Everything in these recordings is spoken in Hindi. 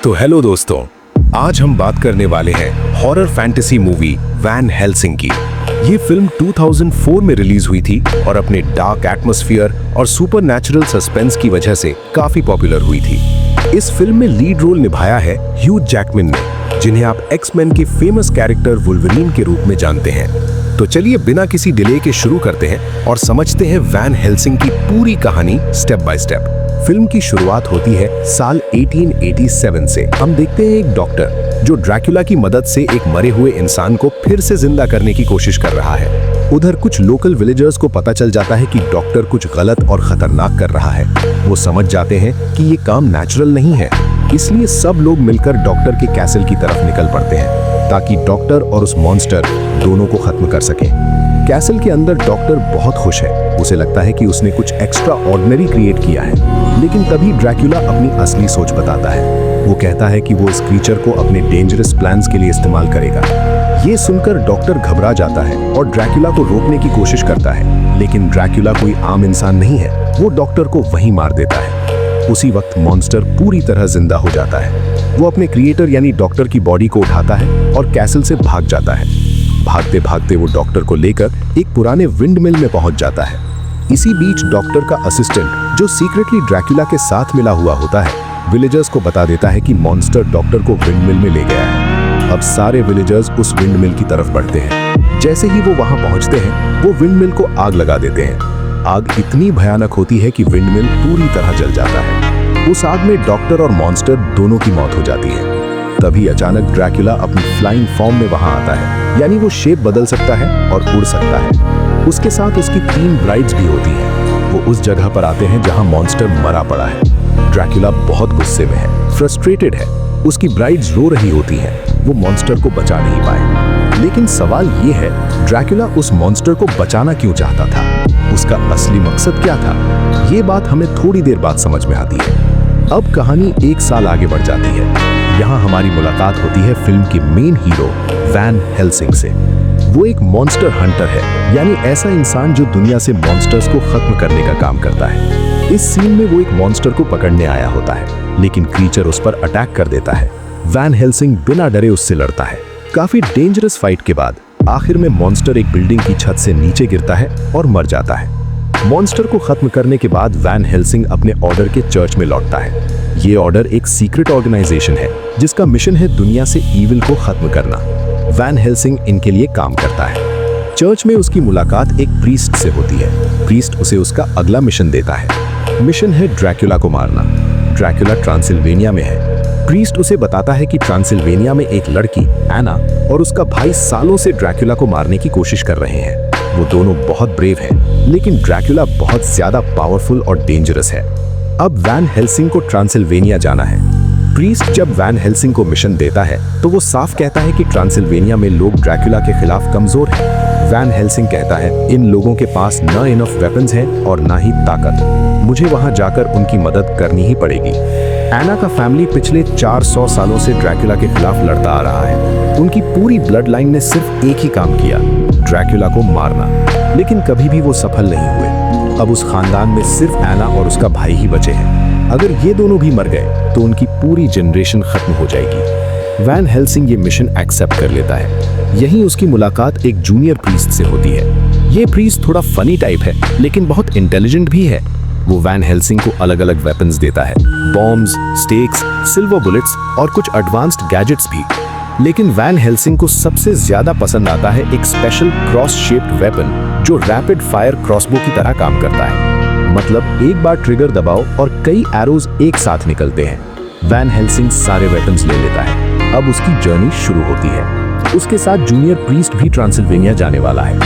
तो हेलो दोस्तों, आज हम बात करने वाले हैं horror fantasy movie Van Helsing की। ये फिल्म 2004 में रिलीज हुई थी और अपने डार्क एटमॉस्फेयर और सुपरनैचुरल सस्पेंस की वजह से काफी पॉपुलर हुई थी। इस फिल्म में लीड रोल निभाया है ह्यू जैकमैन ने, जिन्हें आप एक्स-मैन के फेमस कैरेक्टर वुल्वरीन के रूप में जानते हैं। तो चलिए बिना किसी डिले के शुरू करते हैं और समझते हैं वैन हेल्सिंग की पूरी कहानी स्टेप बाय स्टेप। फिल्म की शुरुआत होती है साल 1887 से। हम देखते हैं एक डॉक्टर जो ड्रैकुला की मदद से एक मरे हुए इंसान को फिर से जिंदा करने की कोशिश कर रहा है। उधर कुछ लोकल विलेजर्स को पता चल जाता है कि डॉक्टर कुछ गलत और खतरनाक कर रहा है। वो समझ जाते हैं कि ये काम नेचुरल नहीं है, इसलिए सब लोग मिलकर डॉक्टर के कैसल की तरफ निकल पड़ते हैं ताकि डॉक्टर और उस मॉन्स्टर दोनों को खत्म कर सके। कैसल के अंदर डॉक्टर बहुत खुश है। उसे लगता है कि उसने कुछ एक्स्ट्रा ऑर्डिनरी क्रिएट किया है, लेकिन तभी ड्रैकुला अपनी असली सोच बताता है। वो कहता है कि वो इस क्रीचर को अपने डेंजरस प्लान्स के लिए इस्तेमाल करेगा। ये सुनकर डॉक्टर घबरा जाता है और ड्रैकुला को रोकने की कोशिश करता है, लेकिन ड्रैकुला कोई आम इंसान नहीं है। वो डॉक्टर को वहीं मार देता है। उसी वक्त मॉन्स्टर पूरी तरह जिंदा हो जाता है। वो अपने क्रिएटर यानी डॉक्टर की बॉडी को उठाता है और कैसल से भाग जाता है। भागते भागते वो डॉक्टर को लेकर एक पुराने विंडमिल में पहुंच जाता है। इसी बीच डॉक्टर का असिस्टेंट, जो सीक्रेटली ड्रैकुला के साथ मिला हुआ होता है, विलेजर्स को बता देता है कि मॉन्स्टर डॉक्टर को विंडमिल में ले गया है। अब सारे विलेजर्स उस विंडमिल की तरफ बढ़ते हैं। जैसे ही वो वहां पहुंचते हैं, वो विंडमिल को आग लगा देते हैं। आग इतनी भयानक होती है कि विंडमिल पूरी तरह जल जाता है। उस आग में डॉक्टर और मॉन्स्टर दोनों की मौत हो जाती है। तभी अचानक ड्रैकुला अपनी फ्लाइंग फॉर्म में वहां आता है, यानी वो शेप बदल सकता है और उड़ सकता है। उसके साथ उसकी 3 ब्राइड्स भी होती हैं। वो उस जगह पर आते हैं जहां मॉन्स्टर मरा पड़ा है। ड्रैकुला बहुत गुस्से में है, फ्रस्ट्रेटेड है। उसकी ब्राइड्स रो रही होती हैं। वो मॉन्स्टर को बचा नहीं पाए। लेकिन सवाल ये है, ड्रैकुला उस मॉन्स्टर को बचाना क्यों चाहता था? उसका असली मकसद क्या था? ये बात हमें थोड़ी देर बाद समझ में आती है। अब कहानी 1 साल आगे बढ़ जाती है। यहाँ हमारी मुलाकात होती है फिल्म के मेन हीरो वैन हेल्सिंग से। वो एक मॉन्स्टर हंटर है, यानी ऐसा इंसान जो दुनिया से मॉन्स्टर्स को खत्म करने का काम करता है। इस सीन में वो एक मॉन्स्टर को पकड़ने आया होता है, लेकिन क्रीचर उस पर अटैक कर देता है। वैन हेल्सिंग बिना डरे उससे लड़ता है। काफी डेंजरस फाइट के बाद आखिर में मॉन्स्टर एक बिल्डिंग की छत से नीचे गिरता है और मर जाता है। मॉन्स्टर को खत्म करने के बाद वैन हेल्सिंग अपने ऑर्डर के चर्च में लौटता है। ये ऑर्डर एक सीक्रेट ऑर्गेनाइजेशन है जिसका मिशन है दुनिया से ईविल को खत्म करना। वैन हेल्सिंग इनके लिए काम करता है। चर्च में उसकी मुलाकात एक प्रीस्ट से होती है। प्रीस्ट उसे उसका अगला मिशन देता है। मिशन है ड्रैकुला को मारना। ड्रैकुला ट्रांसिल्वेनिया में है। प्रीस्ट उसे बताता है कि ट्रांसिल्वेनिया में एक लड़की एना और उसका भाई सालों से ड्रैकुला को मारने की कोशिश कर रहे हैं। वो दोनों बहुत ब्रेव हैं, लेकिन ड्रैकुला बहुत ज्यादा पावरफुल और डेंजरस है। अब वैन हेल्सिंग को ट्रांसिल्वेनिया जाना है। प्रीस्ट जब वैन हेल्सिंग को मिशन देता है तो वो साफ कहता है कि ट्रांसिल्वेनिया में लोग ड्रैकुला के खिलाफ कमजोर हैं। वैन हेल्सिंग कहता है, इन लोगों के पास न इनफ वेपन्स हैं और ना ही ताकत। मुझे वहां जाकर उनकी मदद करनी ही पड़ेगी। एना का फैमिली पिछले 400 सालों से ड्रैकुला के खिलाफ लड़ता आ रहा है। उनकी पूरी ब्लड लाइन ने सिर्फ एक ही काम किया, ड्रैकुला को मारना, लेकिन कभी भी वो सफल नहीं हुए। अब उस खानदान में सिर्फ एना और उसका भाई ही बचे हैं। अगर ये दोनों भी मर गए तो उनकी पूरी जनरेशन खत्म हो जाएगी। वैन हेल्सिंग ये मिशन एक्सेप्ट कर लेता है। यहीं उसकी मुलाकात एक जूनियर प्रीस्ट से होती है। ये प्रीस्ट थोड़ा फनी टाइप है, लेकिन बहुत इंटेलिजेंट भी है। वो वैन हेल्सिंग को अलग अलग वेपन्स देता है, बॉम्ब्स, स्टेक्स, सिल्वर बुलेट्स और कुछ एडवांस्ड गैजेट्स भी। लेकिन वैन हेल्सिंग को सबसे ज्यादा पसंद आता है एक स्पेशल क्रॉस शेप्ड वेपन जो रैपिड फायर क्रॉसबो की तरह काम करता है। मतलब एक बार ट्रिगर दबाओ और कई एरोज एक साथ निकलते हैं। वैन हेल्सिंग सारे वेपन्स ले लेता है। अब उसकी जर्नी शुरू होती है। उसके साथ जूनियर प्रीस्ट भी ट्रांसिल्वेनिया जाने वाला है।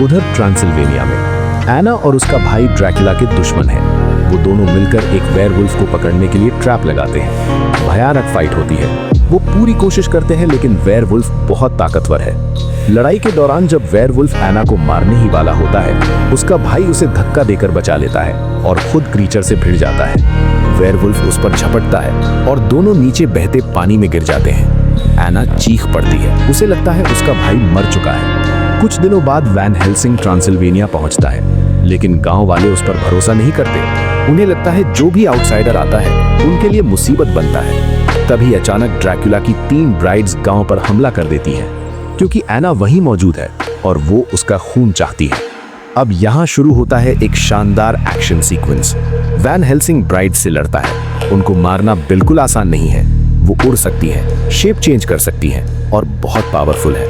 उधर ट्रांसिल्वेनिया में एना और उसका भाई ड्रैकुला के दुश्मन हैं। वो दोनों मिलकर एक वेयरवुल्फ को पकड़ने के लिए ट्रैप लगाते हैं। भयानक फाइट होती है। वो पूरी कोशिश करते हैं, लेकिन वेयरवुल्फ बहुत ताकतवर है। लड़ाई के दौरान जब वेयरवुल्फ एना को मारने ही वाला होता है, उसका भाई उसे धक्का देकर बचा लेता है और खुद क्रीचर से भिड़ जाता है। वेयरवुल्फ उस पर झपटता है और दोनों नीचे बहते पानी में गिर जाते हैं। एना चीख पड़ती है। उसे लगता है उसका भाई मर चुका है। कुछ दिनों बाद वैन हेल्सिंग ट्रांसिल्वेनिया पहुंचता है, लेकिन गांव वाले उस पर भरोसा नहीं करते। उन्हें लगता है जो भी आउटसाइडर आता है उनके लिए मुसीबत बनता है। तभी अचानक ड्रैकुला की 3 ब्राइड्स गांव पर हमला कर देती हैं, क्योंकि एना वहीं मौजूद है और वो उसका खून चाहती है। अब यहाँ शुरू होता है एक शानदार action sequence. Van Helsing bride से लड़ता है। उनको मारना बिल्कुल आसान नहीं है। वो उड़ सकती हैं, शेप चेंज कर सकती हैं और बहुत पावरफुल है।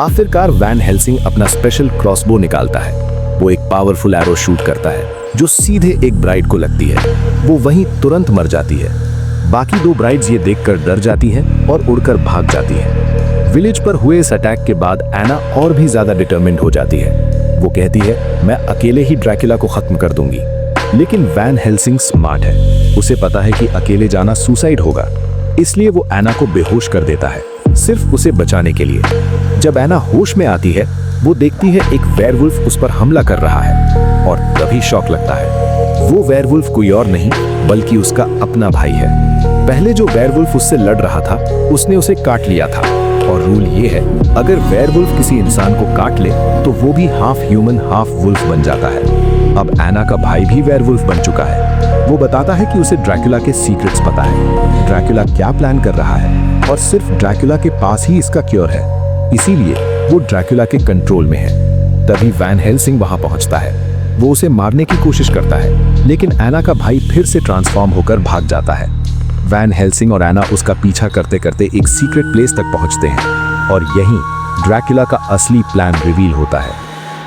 आखिरकार वैन हेल्सिंग अपना स्पेशल क्रॉसबो निकालता है। वो एक पावरफुल एरो शूट करता है जो सीधे एक ब्राइड को लगती है। वो वहीं तुरंत मर जाती है। बाकी 2 ब्राइड्स ये देखकर डर जाती हैं और उड़कर भाग जाती हैं। विलेज पर हुए इस अटैक के बाद एना और भी ज्यादा डिटरमिन्ड हो जाती है। वो कहती है, मैं अकेले ही ड्रैकुला को खत्म कर दूंगी। लेकिन वैन हेल्सिंग स्मार्ट है। उसे पता है कि अकेले जाना सुसाइड होगा, इसलिए वो एना को बेहोश कर देता है, सिर्फ उसे बचाने के लिए। जब एना होश में आती है, वो देखती है एक वेयरवुल्फ उस पर हमला कर रहा है और तभी शॉक लगता है। वो वेयरवुल्फ कोई और नहीं बल्कि उसका अपना भाई है। पहले जो वेयरवुल्फ उससे लड़ रहा था, उसने उसे काट लिया था। और रूल ये है, अगर वेयरवुल्फ किसी इंसान को काट ले तो वो भी हाफ ह्यूमन हाफ वुल्फ बन जाता है। अब एना का भाई भी वेयरवुल्फ बन चुका है। वो बताता है कि उसे ड्रैकुला के सीक्रेट्स पता है, ड्रैकुला क्या प्लान कर रहा है और सिर्फ ड्रैकुला के पास ही इसका क्योर है, इसीलिए वो ड्रैकुला के कंट्रोल में है। तभी वैन हेल्सिंग वहां पहुंचता है। वो उसे मारने की कोशिश करता है, लेकिन एना का भाई फिर से ट्रांसफॉर्म होकर भाग जाता है। वैन हेल्सिंग और एना उसका पीछा करते करते एक सीक्रेट प्लेस तक पहुंचते हैं और यहीं ड्रैकुला का असली प्लान रिवील होता है।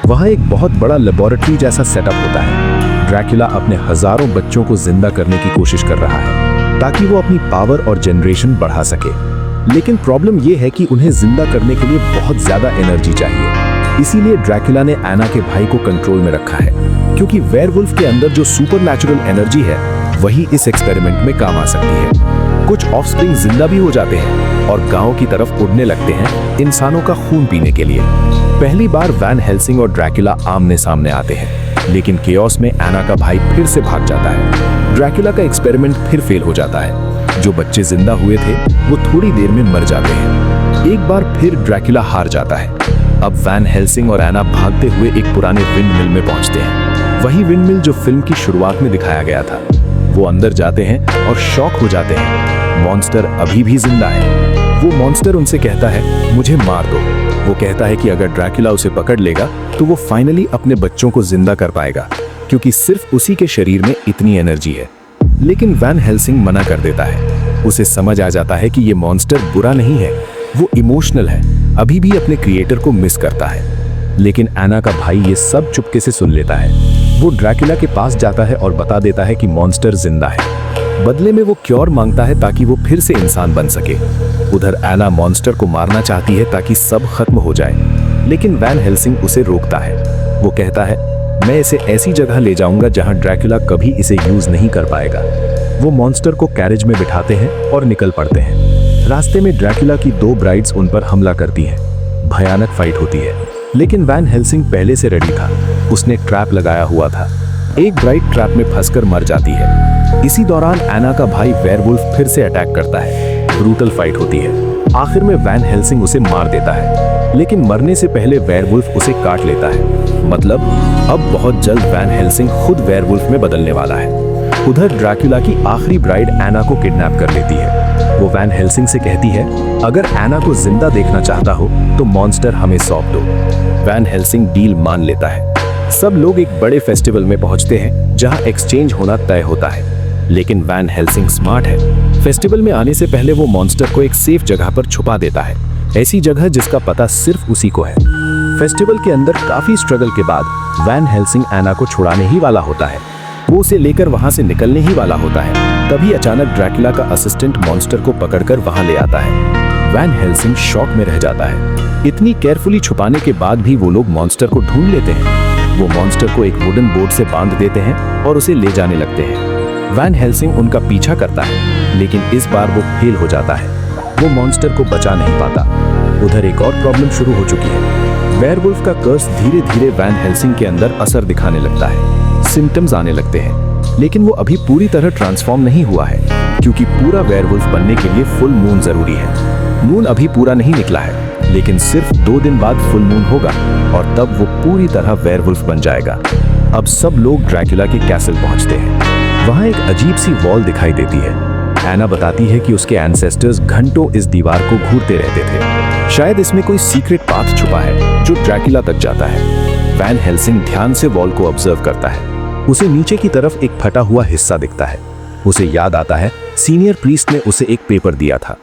वहां एक बहुत बड़ा लेबोरेटरी जैसा सेटअप होता है। ड्रैकुला अपने हजारों बच्चों को जिंदा करने की कोशिश कर रहा है ताकि वो अपनी पावर और जनरेशन बढ़ा सके। लेकिन प्रॉब्लम ये है कि उन्हें जिंदा करने के लिए बहुत ज्यादा एनर्जी चाहिए। इसीलिए ड्रैकुला ने एना के भाई को कंट्रोल में रखा है, क्योंकि वेयरवुल्फ के अंदर जो सुपरनैचुरल एनर्जी है वही इस एक्सपेरिमेंट में काम आ सकती है। कुछ ऑफस्प्रिंग जिंदा भी हो जाते हैं और गांव की तरफ उड़ने लगते हैं इंसानों का खून पीने के लिए। पहली बार वैन हेल्सिंग और ड्रैकुला आमने सामने आते हैं, लेकिन केओस में एना का भाई फिर से भाग जाता है। ड्रैकुला का एक्सपेरिमेंट फिर फेल हो जाता है। जो बच्चे जिंदा हुए थे वो थोड़ी देर में मर जाते हैं। एक बार फिर ड्रैकुला हार जाता है। अब वैन हेल्सिंग और एना भागते हुए एक पुराने विंड मिल में पहुंचते हैं। वही विंड मिल जो फिल्म की शुरुआत में दिखाया गया था। वो अंदर जाते हैं और शॉक हो जाते हैं। मॉन्स्टर अभी भी जिंदा है। वो मॉन्स्टर उनसे कहता है, मुझे मार दो। वो कहता है कि अगर ड्रैकुला उसे पकड़ लेगा तो वो फाइनली अपने बच्चों को जिंदा कर पाएगा, क्योंकि सिर्फ उसी के शरीर में इतनी एनर्जी है। लेकिन वैन हेल्सिंग मना कर देता है। उसे समझ आ जाता है कि ये मॉन्स्टर बुरा नहीं है, वो इमोशनल है, अभी भी अपने क्रिएटर को मिस करता है। लेकिन एना का भाई ये सब चुपके से सुन लेता है। वो ड्रैकुला के पास जाता है और बता देता है कि मॉन्स्टर जिंदा है। बदले में वो क्योर मांगता है ताकि वो फिर से इंसान बन सके। उधर एना मॉन्स्टर को मारना चाहती है ताकि सब खत्म हो जाए, लेकिन वैन हेल्सिंग उसे रोकता है। वो कहता है, मैं इसे ऐसी जगह ले जाऊंगा जहां ड्रैकुला कभी इसे यूज नहीं कर पाएगा। वो मॉन्स्टर को कैरेज में बिठाते हैं और निकल पड़ते हैं। रास्ते में ड्रैकुला की 2 ब्राइड्स उन पर हमला करती हैं। भयानक फाइट होती है, लेकिन वैन हेल्सिंग पहले से रेडी था। उसने ट्रैप लगाया हुआ था। एक ब्राइड ट्रैप में फंसकर मर जाती है। इसी दौरान एना का भाई वेयरवुल्फ फिर से अटैक करता है। ब्रूटल फाइट होती है। आखिर में वैन हेल्सिंग उसे मार देता है, लेकिन मरने से पहले वेयरवुल्फ उसे काट लेता है। मतलब अब बहुत जल्द वैन हेल्सिंग खुद वेयरवुल्फ में बदलने वाला है। उधर ड्रैकुला की आखिरी ब्राइड एना को किडनैप कर लेती है। वो वैन हेल्सिंग से कहती है, अगर एना को जिंदा देखना चाहता हो तो मॉन्स्टर हमें सौंप दो। वैन हेल्सिंग डील मान लेता है। सब लोग एक बड़े फेस्टिवल में पहुंचते हैं जहां एक्सचेंज होना तय होता है। लेकिन वैन हेल्सिंग स्मार्ट है। फेस्टिवल में आने से पहले वो मॉन्स्टर को एक सेफ जगह पर छुपा देता है, ऐसी जगह जिसका पता सिर्फ उसी को है। फेस्टिवल के अंदर काफी स्ट्रगल के बाद वैन हेल्सिंग एना को छुड़ाने ही वाला होता है। वो उसे लेकर वहां से निकलने ही वाला होता है। तभी अचानक ड्रैकुला का असिस्टेंट मॉन्स्टर को पकड़कर वहां ले आता है। वैन हेल्सिंग शॉक में रह जाता है। इतनी केयरफुली छुपाने के बाद भी वो लोग मॉन्स्टर को ढूंढ लेते हैं। वो मॉन्स्टर को एक वुडन बोर्ड से बांध देते हैं और उसे ले जाने लगते हैं। वैन हेल्सिंग उनका पीछा करता है, लेकिन इस बार वो फेल हो जाता है। वो मॉन्स्टर को बचा नहीं पाता। उधर एक और प्रॉब्लम शुरू हो चुकी है। वेयरवुल्फ का कर्स धीरे धीरे वैन हेल्सिंग के अंदर असर दिखाने लगता है। सिम्टम्स आने लगते हैं, लेकिन वो अभी पूरी तरह ट्रांसफॉर्म नहीं हुआ है, क्योंकि पूरा वेयरवुल्फ बनने के लिए फुल मून जरूरी है। मून अभी पूरा नहीं निकला है, लेकिन सिर्फ 2 दिन बाद फुल मून होगा और तब वो पूरी तरह वेयरवुल्फ बन जाएगा। अब सब लोग ड्रैकुला के कैसल पहुंचते हैं। वहां एक अजीब सी वॉल दिखाई देती है। एना बताती है कि उसके एंसेस्टर्स घंटों इस दीवार को घूरते रहते थे। शायद इसमें कोई सीक्रेट पाथ छुपा है जो ड्रैकुला तक जाता है। वैन हेल्सिंग ध्यान से वॉल को ऑब्जर्व करता है। उसे नीचे की तरफ एक फटा हुआ हिस्सा दिखता है। उसे याद आता है सीनियर प्रीस्ट ने उसे एक पेपर दिया था।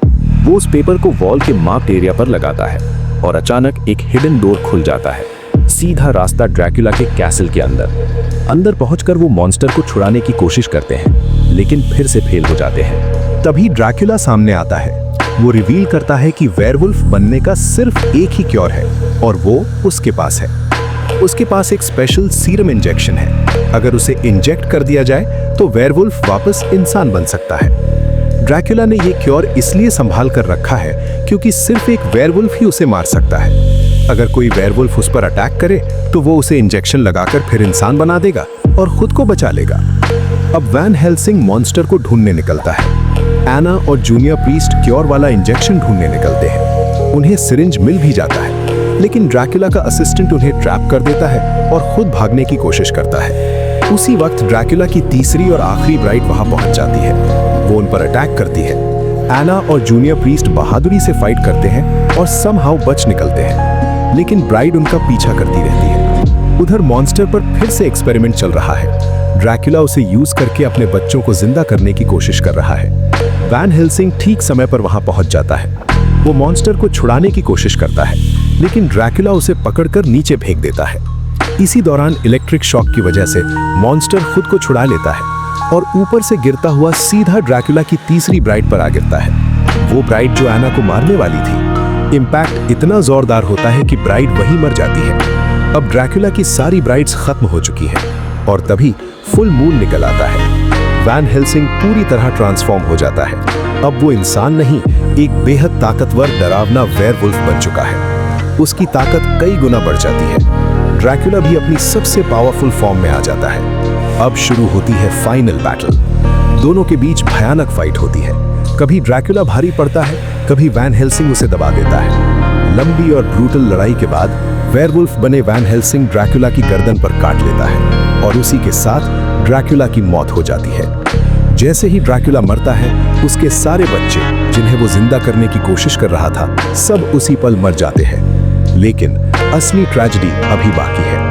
वो उस पेपर को वॉल के मार्क्ड एरिया पर लगाता है और अचानक एक हिडन डोर खुल जाता है, सीधा रास्ता ड्रैकुला के कैसल के अंदर पहुंचकर वो मॉन्स्टर को छुड़ाने की कोशिश करते हैं, लेकिन फिर से फेल हो जाते हैं। तभी ड्रैकुला सामने आता है। वो रिवील करता है कि वेयरवुल्फ बनने का सिर्फ एक ही क्योर है और वो उसके पास है। उसके पास एक स्पेशल सीरम इंजेक्शन है। अगर उसे इंजेक्ट कर दिया जाए तो वेयरवुल्फ वापस इंसान बन सकता है। ड्रैकुला ने ये क्योर इसलिए संभाल कर रखा है क्योंकि सिर्फ एक वेयरवुल्फ ही उसे मार सकता है। अगर कोई वेयरवुल्फ उस पर अटैक करे तो वो उसे इंजेक्शन लगाकर फिर इंसान बना देगा और खुद को बचा लेगा। अब वैन हेल्सिंग मॉन्स्टर को ढूंढने निकलता है। एना और जूनियर प्रीस्ट क्योर वाला इंजेक्शन ढूंढने निकलते हैं। उन्हें सिरिंज मिल भी जाता है, लेकिन ड्रैकुला का असिस्टेंट उन्हें ट्रैप कर देता है और खुद भागने की कोशिश करता है। उसी वक्त ड्रैकुला की तीसरी और आखिरी ब्राइड वहां पहुंच जाती है। वो उन पर अटैक करती है। एना और जूनियर प्रीस्ट बहादुरी से फाइट करते हैं और समहाउ बच निकलते हैं, लेकिन ब्राइड उनका पीछा करती रहती है। उधर मॉन्स्टर पर फिर से एक्सपेरिमेंट चल रहा है। ड्रैकुला उसे यूज करके अपने बच्चों को जिंदा करने की कोशिश कर रहा है। वैन हेल्सिंग ठीक समय पर वहां पहुंच जाता है। वो मॉन्स्टर को छुड़ाने की कोशिश करता है, लेकिन ड्रैकुला उसे पकड़कर नीचे फेंक देता है। इसी दौरान इलेक्ट्रिक शॉक की वजह से मॉन्स्टर खुद को छुड़ा लेता है और ऊपर से गिरता हुआ सीधा ड्रैकुला की तीसरी ब्राइड पर आ गिरता है। वो ब्राइड जो एना को मारने वाली थी। इम्पैक्ट इतना जोरदार होता है कि ब्राइड वहीं मर जाती है। अब ड्रैकुला की सारी ब्राइड्स खत्म हो चुकी हैं और तभी फुल मून निकल आता है। वैन हेल्सिंग पूरी तरह ट्रांसफॉर्म हो जाता है। अब वो इंसान नहीं, एक बेहद ताकतवर डरावना वेयरवुल्फ बन चुका है। उसकी ताकत कई गुना बढ़ जाती है। ड्रैकुला भी अपनी सबसे पावरफुल फॉर्म में आ जाता है। अब शुरू होती है फाइनल बैटल। दोनों के बीच भयानक फाइट होती है। कभी ड्रैकुला भारी पड़ता है, कभी वैन हेल्सिंग उसे दबा देता है। लंबी और ब्रूटल लड़ाई के बाद वेयरवुल्फ बने वैन हेल्सिंग ड्रैकुला की गर्दन पर काट लेता है और उसी के साथ ड्रैकुला की मौत हो जाती है। जैसे ही ड्रैकुला मरता है, उसके सारे बच्चे जिन्हें वो जिंदा करने की कोशिश कर रहा था, सब उसी पल मर जाते हैं। लेकिन असली ट्रेजेडी अभी बाकी है।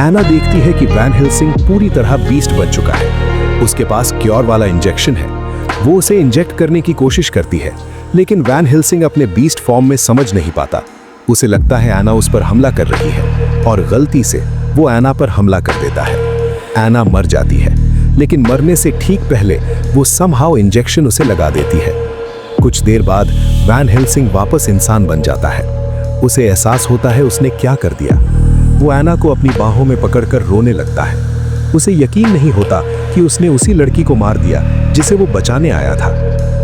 एना देखती है कि वैन हेल्सिंग पूरी तरह बीस्ट बन चुका है। उसके पास क्योर वाला इंजेक्शन है। वो उसे इंजेक्ट करने की कोशिश करती है, लेकिन वैन हेल्सिंग अपने बीस्ट फॉर्म में समझ नहीं पाता। उसे लगता है एना उस पर हमला कर रही है और गलती से वो एना पर हमला कर देता है। एना मर जाती है, लेकिन मरने से ठीक पहले वो समहाउ इंजेक्शन उसे लगा देती है। कुछ देर बाद वैन हेल्सिंग वापस इंसान बन जाता है। उसे एहसास होता है उसने क्या कर दिया। वो एना को अपनी बाहों में पकड़कर रोने लगता है। उसे यकीन नहीं होता कि उसने उसी लड़की को मार दिया जिसे वो बचाने आया था।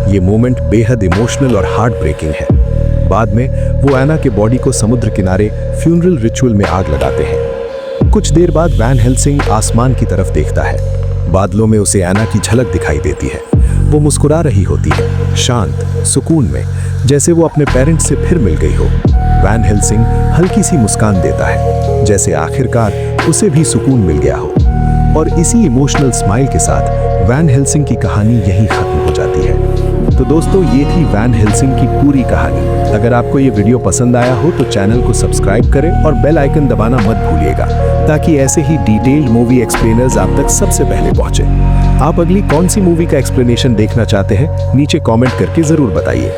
ये मोमेंट बेहद इमोशनल और हार्ट ब्रेकिंग है। बाद में वो एना के बॉडी को समुद्र किनारे फ्यूनरल रिचुअल में आग लगाते हैं। कुछ देर बाद वैन हेल्सिंग आसमान की तरफ देखता है। बादलों में उसे एना की झलक दिखाई देती है। वो मुस्कुरा रही होती है, शांत, सुकून में, जैसे वो अपने पेरेंट्स से फिर मिल गई हो। वैन हेल्सिंग हल्की सी मुस्कान देता है, जैसे आखिरकार उसे भी सुकून मिल गया हो। और इसी इमोशनल स्माइल के साथ वैन हेल्सिंग की कहानी यहीं खत्म हो जाती है। तो दोस्तों, ये थी वैन हेल्सिंग की पूरी कहानी। अगर आपको ये वीडियो पसंद आया हो तो चैनल को सब्सक्राइब करें और बेल आइकन दबाना मत भूलिएगा, ताकि ऐसे ही डिटेल्ड मूवी एक्सप्लेनर्स आप तक सबसे पहले पहुंचे। आप अगली कौन सी मूवी का एक्सप्लेनेशन देखना चाहते हैं, नीचे कमेंट करके जरूर बताइए।